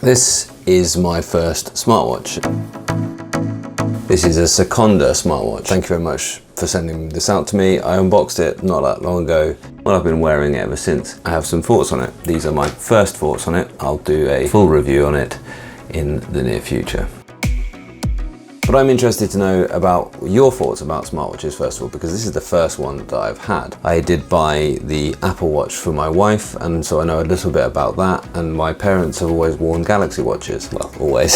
This is my first smartwatch. This is a Sekonda smartwatch. Thank you very much for sending this out to me. I unboxed it not that long ago. Well, I've been wearing it ever since. I have some thoughts on it. These are my first thoughts on it. I'll do a full review on it in the near future. But I'm interested to know about your thoughts about smartwatches first of all, because this is the first one that I've had. I did buy the Apple Watch for my wife, and so I know a little bit about that, and my parents have always worn Galaxy watches. Well, always,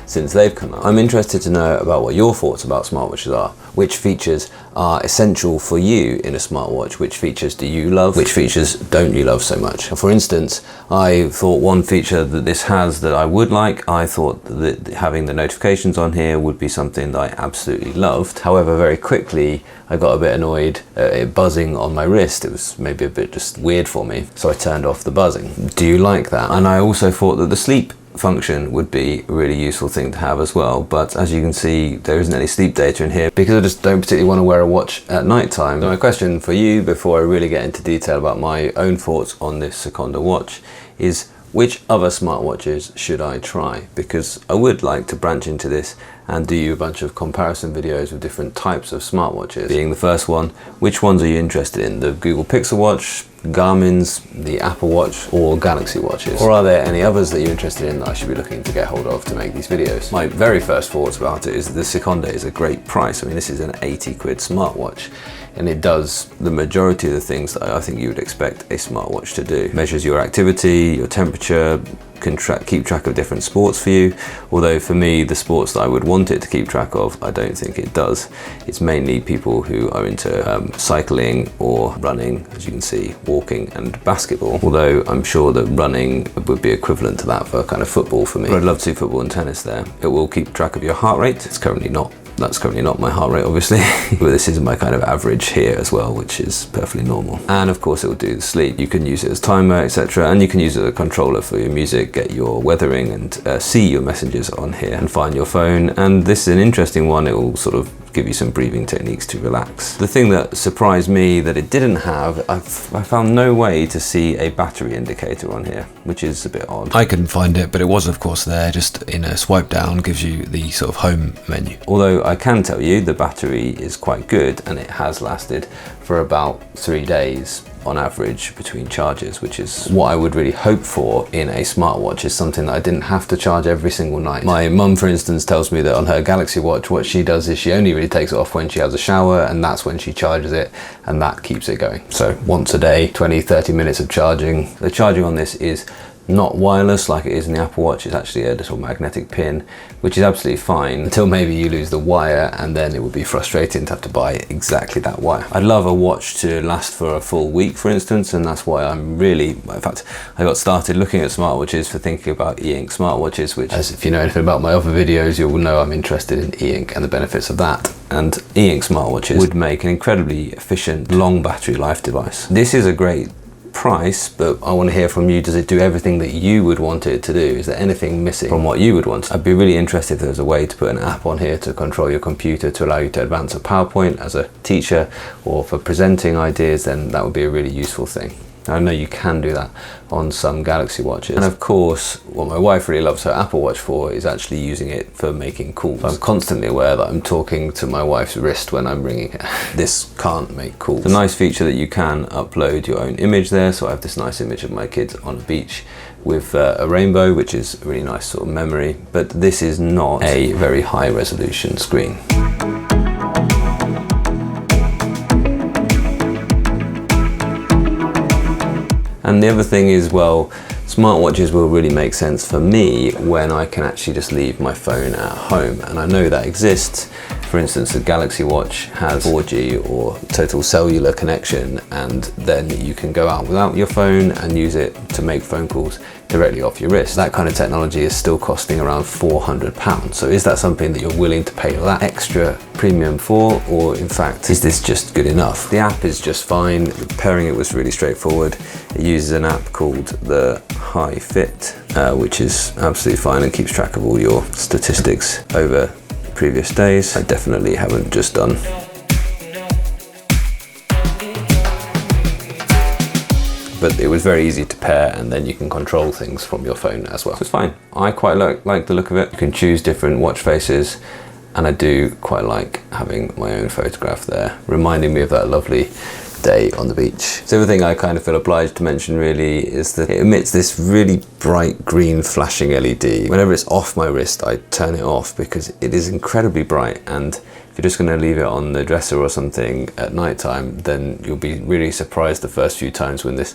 since they've come out. I'm interested to know about what your thoughts about smartwatches are. Which features are essential for you in a smartwatch? Which features do you love? Which features don't you love so much? For instance, I thought one feature that this has that I would like, I thought that having the notifications on here would be something that I absolutely loved. However, very quickly I got a bit annoyed at it buzzing on my wrist. It was maybe a bit just weird for me, so I turned off the buzzing. Do you like that? And I also thought that the sleep function would be a really useful thing to have as well, but as you can see, there isn't any sleep data in here because I just don't particularly want to wear a watch at night time. So my question for you, before I really get into detail about my own thoughts on this Sekonda watch, is which other smartwatches should I try? Because I would like to branch into this and do you a bunch of comparison videos with different types of smartwatches. Being the first one, which ones are you interested in? The Google Pixel Watch, Garmin's, the Apple Watch, or Galaxy watches? Or are there any others that you're interested in that I should be looking to get hold of to make these videos? My very first thoughts about it is that the Sekonda is a great price. I mean, this is an 80 quid smartwatch, and it does the majority of the things that I think you would expect a smartwatch to do. It measures your activity, your temperature, can keep track of different sports for you, although for me the sports that I would want it to keep track of, I don't think it does. It's mainly people who are into cycling or running, as you can see, walking and basketball, although I'm sure that running would be equivalent to that for kind of football for me. But I'd love to see football and tennis there. It will keep track of your heart rate. That's currently not my heart rate, obviously, but this is my kind of average here as well, which is perfectly normal. And of course it will do the sleep. You can use it as timer, etc. And you can use it as a controller for your music, get your weathering and see your messages on here and find your phone. And this is an interesting one. It will sort of give you some breathing techniques to relax. The thing that surprised me that it didn't have, I found no way to see a battery indicator on here, which is a bit odd. I couldn't find it, but it was of course there, just in a swipe down, gives you the sort of home menu. Although I can tell you the battery is quite good and it has lasted for about 3 days on average between charges, which is what I would really hope for in a smartwatch, is something that I didn't have to charge every single night. My mum, for instance, tells me that on her Galaxy watch, what she does is she only really takes it off when she has a shower, and that's when she charges it, and that keeps it going. So once a day, 20-30 minutes of charging. The charging on this is not wireless like it is in the Apple Watch. It's actually a little magnetic pin, which is absolutely fine until maybe you lose the wire, and then it would be frustrating to have to buy exactly that wire. I'd love a watch to last for a full week, for instance, and that's why I'm really, in fact, I got started looking at smartwatches for thinking about eink smartwatches, which, as if you know anything about my other videos, you'll know I'm interested in eink and the benefits of that. And eink smartwatches would make an incredibly efficient, long battery life device. This is a great price, but I want to hear from you. Does it do everything that you would want it to do? Is there anything missing from what you would want? I'd be really interested if there's a way to put an app on here to control your computer to allow you to advance a PowerPoint as a teacher or for presenting ideas. Then that would be a really useful thing. I know you can do that on some Galaxy watches. And of course, what my wife really loves her Apple Watch for is actually using it for making calls. I'm constantly aware that I'm talking to my wife's wrist when I'm ringing her. This can't make calls. It's a nice feature that you can upload your own image there. So I have this nice image of my kids on a beach with a rainbow, which is a really nice sort of memory. But this is not a very high resolution screen. And the other thing is, well, smartwatches will really make sense for me when I can actually just leave my phone at home. And I know that exists. For instance, the Galaxy Watch has 4G or total cellular connection, and then you can go out without your phone and use it to make phone calls directly off your wrist. That kind of technology is still costing around £400. So is that something that you're willing to pay that extra premium for, or in fact, is this just good enough? The app is just fine. Pairing it was really straightforward. It uses an app called the Hi Fit, which is absolutely fine and keeps track of all your statistics over previous days. I definitely haven't just done but it was very easy to pair, and then you can control things from your phone as well. So it's fine. I quite like the look of it. You can choose different watch faces, and I do quite like having my own photograph there, reminding me of that lovely day on the beach. The other thing I kind of feel obliged to mention really is that it emits this really bright green flashing LED. Whenever it's off my wrist, I turn it off because it is incredibly bright, and if you're just going to leave it on the dresser or something at night time, then you'll be really surprised the first few times when this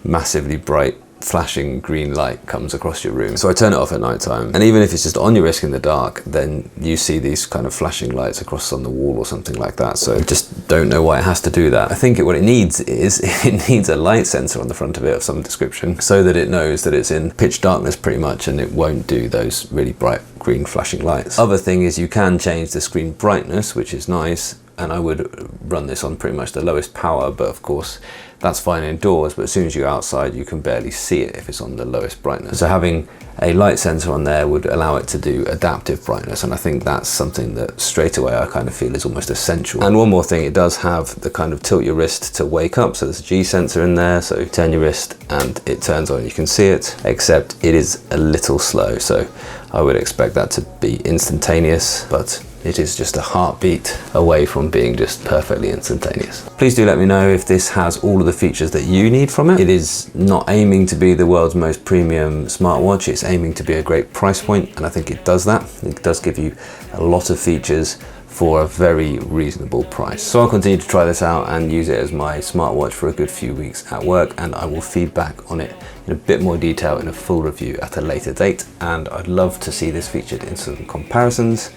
massively bright flashing green light comes across your room. So I turn it off at night time, and even if it's just on your wrist in the dark, then you see these kind of flashing lights across on the wall or something like that. So I just don't know why it has to do that. I think what it needs is it needs a light sensor on the front of it of some description, so that it knows that it's in pitch darkness pretty much, and it won't do those really bright green flashing lights. Other thing is you can change the screen brightness, which is nice, and I would run this on pretty much the lowest power, but of course that's fine indoors, but as soon as you're outside you can barely see it if it's on the lowest brightness. So having a light sensor on there would allow it to do adaptive brightness, and I think that's something that straight away I kind of feel is almost essential. And one more thing, it does have the kind of tilt your wrist to wake up, so there's a G sensor in there, so turn your wrist and it turns on, you can see it, except it is a little slow, so I would expect that to be instantaneous, but it is just a heartbeat away from being just perfectly instantaneous. Please do let me know if this has all of the features that you need from it. It is not aiming to be the world's most premium smartwatch, it's aiming to be a great price point, and I think it does that. It does give you a lot of features for a very reasonable price. So I'll continue to try this out and use it as my smartwatch for a good few weeks at work, and I will feedback on it in a bit more detail in a full review at a later date. And I'd love to see this featured in some comparisons.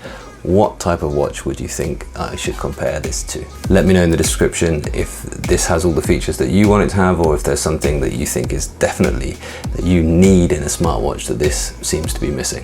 What type of watch would you think I should compare this to? Let me know in the description if this has all the features that you want it to have, or if there's something that you think is definitely that you need in a smartwatch that this seems to be missing.